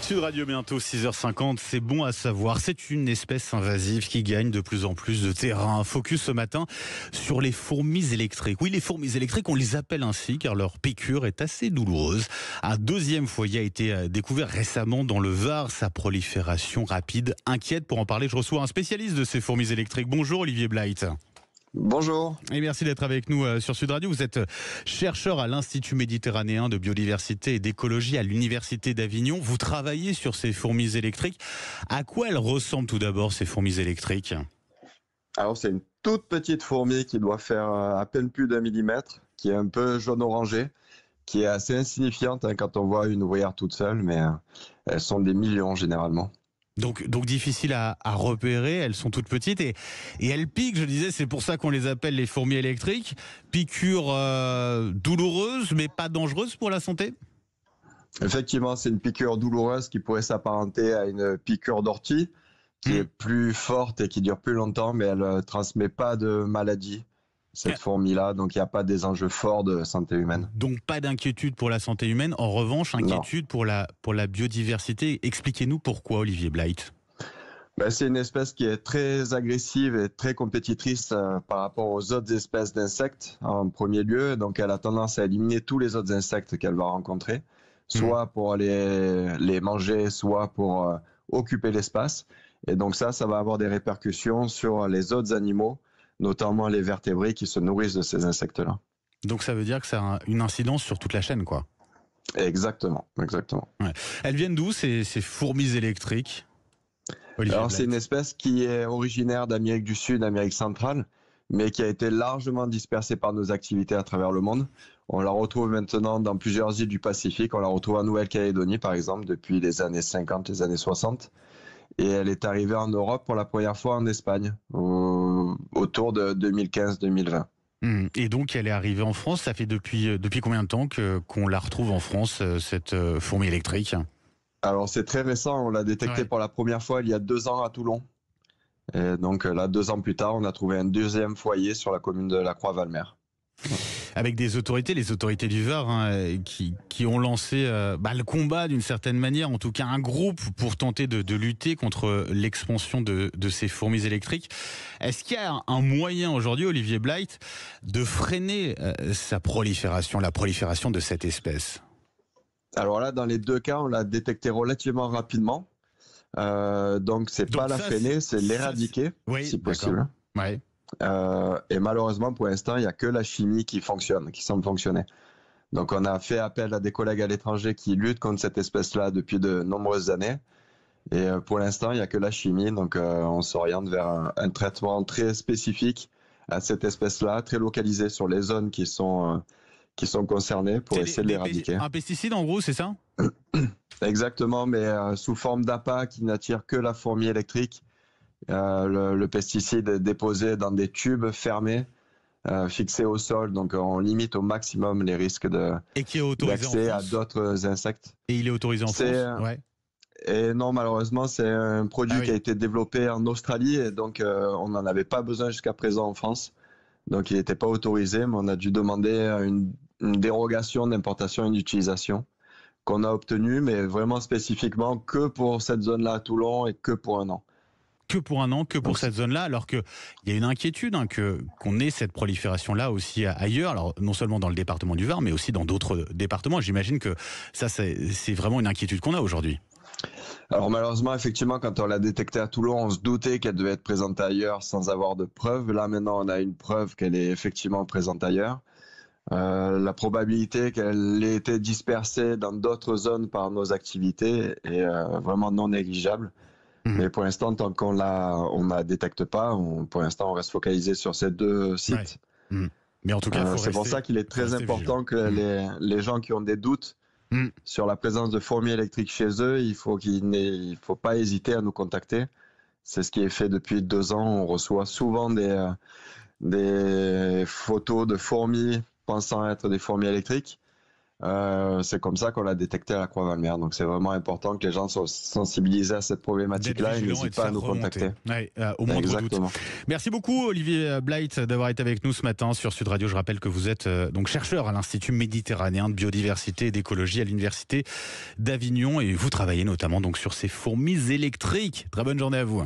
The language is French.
Sud Radio, bientôt 6h50, c'est bon à savoir. C'est une espèce invasive qui gagne de plus en plus de terrain. Focus ce matin sur les fourmis électriques. Oui, les fourmis électriques, on les appelle ainsi car leur piqûre est assez douloureuse. Un deuxième foyer a été découvert récemment dans le Var. Sa prolifération rapide inquiète. Pour en parler, je reçois un spécialiste de ces fourmis électriques. Bonjour Olivier Blight. Bonjour. Et merci d'être avec nous sur Sud Radio. Vous êtes chercheur à l'Institut méditerranéen de biodiversité et d'écologie à l'Université d'Avignon. Vous travaillez sur ces fourmis électriques. À quoi elles ressemblent tout d'abord, ces fourmis électriques ? Alors c'est une toute petite fourmi qui doit faire à peine plus d'1 millimètre, qui est un peu jaune-orangé, qui est assez insignifiante quand on voit une ouvrière toute seule, mais elles sont des millions généralement. Donc difficile à repérer, elles sont toutes petites et elles piquent, je disais, c'est pour ça qu'on les appelle les fourmis électriques. Piqûre douloureuse mais pas dangereuse pour la santé ? Effectivement, c'est une piqûre douloureuse qui pourrait s'apparenter à une piqûre d'ortie, qui est plus forte et qui dure plus longtemps, mais elle ne transmet pas de maladie, cette fourmi-là, donc il n'y a pas des enjeux forts de santé humaine. Donc pas d'inquiétude pour la santé humaine, en revanche, inquiétude pour la biodiversité. Expliquez-nous pourquoi, Olivier Blight. C'est une espèce qui est très agressive et très compétitrice par rapport aux autres espèces d'insectes en premier lieu. Donc elle a tendance à éliminer tous les autres insectes qu'elle va rencontrer, soit pour les manger, soit pour occuper l'espace. Et donc ça va avoir des répercussions sur les autres animaux, notamment les vertébrés qui se nourrissent de ces insectes-là. Donc ça veut dire que ça a une incidence sur toute la chaîne, quoi. Exactement. Ouais. Elles viennent d'où, ces fourmis électriques ? Alors c'est une espèce qui est originaire d'Amérique du Sud, Amérique centrale, mais qui a été largement dispersée par nos activités à travers le monde. On la retrouve maintenant dans plusieurs îles du Pacifique. On la retrouve en Nouvelle-Calédonie, par exemple, depuis les années 50, les années 60. Et elle est arrivée en Europe pour la première fois en Espagne, autour de 2015-2020. Et donc elle est arrivée en France. Ça fait depuis combien de temps qu'on la retrouve en France, cette fourmi électrique ? Alors c'est très récent, on l'a détectée pour la première fois il y a 2 ans à Toulon. Et donc là, 2 ans plus tard, on a trouvé un deuxième foyer sur la commune de La Croix-Valmer. Avec des autorités, les autorités du Var, qui ont lancé le combat d'une certaine manière, en tout cas un groupe pour tenter de lutter contre l'expansion de ces fourmis électriques. Est-ce qu'il y a un moyen aujourd'hui, Olivier Blight, de freiner sa prolifération, la prolifération de cette espèce ? Alors là, dans les 2 cas, on l'a détecté relativement rapidement. Donc c'est pas la freiner, c'est l'éradiquer, si possible. Ouais. Et malheureusement, pour l'instant, il n'y a que la chimie qui fonctionne, qui semble fonctionner. Donc on a fait appel à des collègues à l'étranger qui luttent contre cette espèce-là depuis de nombreuses années. Et pour l'instant, il n'y a que la chimie. Donc on s'oriente vers un traitement très spécifique à cette espèce-là, très localisé sur les zones qui sont concernées pour essayer de l'éradiquer. Un pesticide en gros, c'est ça ? Exactement, mais sous forme d'appât qui n'attire que la fourmi électrique. Le pesticide est déposé dans des tubes fermés, fixés au sol, donc on limite au maximum les risques d'accès à d'autres insectes. Et il est autorisé en France ? Et non, malheureusement, c'est un produit qui a été développé en Australie, et donc on n'en avait pas besoin jusqu'à présent en France. Donc il n'était pas autorisé, mais on a dû demander une dérogation d'importation et d'utilisation qu'on a obtenue, mais vraiment spécifiquement que pour cette zone-là à Toulon et que pour 1 an. Que pour 1 an, que pour cette zone-là, alors qu'il y a une inquiétude qu'on ait cette prolifération-là aussi ailleurs, alors non seulement dans le département du Var, mais aussi dans d'autres départements. J'imagine que ça, c'est vraiment une inquiétude qu'on a aujourd'hui. Alors malheureusement, effectivement, quand on l'a détectée à Toulon, on se doutait qu'elle devait être présente ailleurs sans avoir de preuves. Là, maintenant, on a une preuve qu'elle est effectivement présente ailleurs. La probabilité qu'elle ait été dispersée dans d'autres zones par nos activités est vraiment non négligeable. Mais pour l'instant, tant qu'on la détecte pas, pour l'instant, on reste focalisé sur ces 2 sites. Mais en tout cas, c'est pour ça qu'il est très important que les gens qui ont des doutes sur la présence de fourmis électriques chez eux, il faut pas hésiter à nous contacter. C'est ce qui est fait depuis 2 ans. On reçoit souvent des photos de fourmis pensant être des fourmis électriques. C'est comme ça qu'on l'a détecté à la Croix-Valmer. Donc c'est vraiment important que les gens soient sensibilisés à cette problématique-là et n'hésitent pas à nous contacter. Ouais, au moindre Exactement. doute. Merci beaucoup Olivier Blight d'avoir été avec nous ce matin sur Sud Radio. Je rappelle que vous êtes donc chercheur à l'Institut méditerranéen de biodiversité et d'écologie à l'Université d'Avignon et vous travaillez notamment donc sur ces fourmis électriques. Très bonne journée à vous.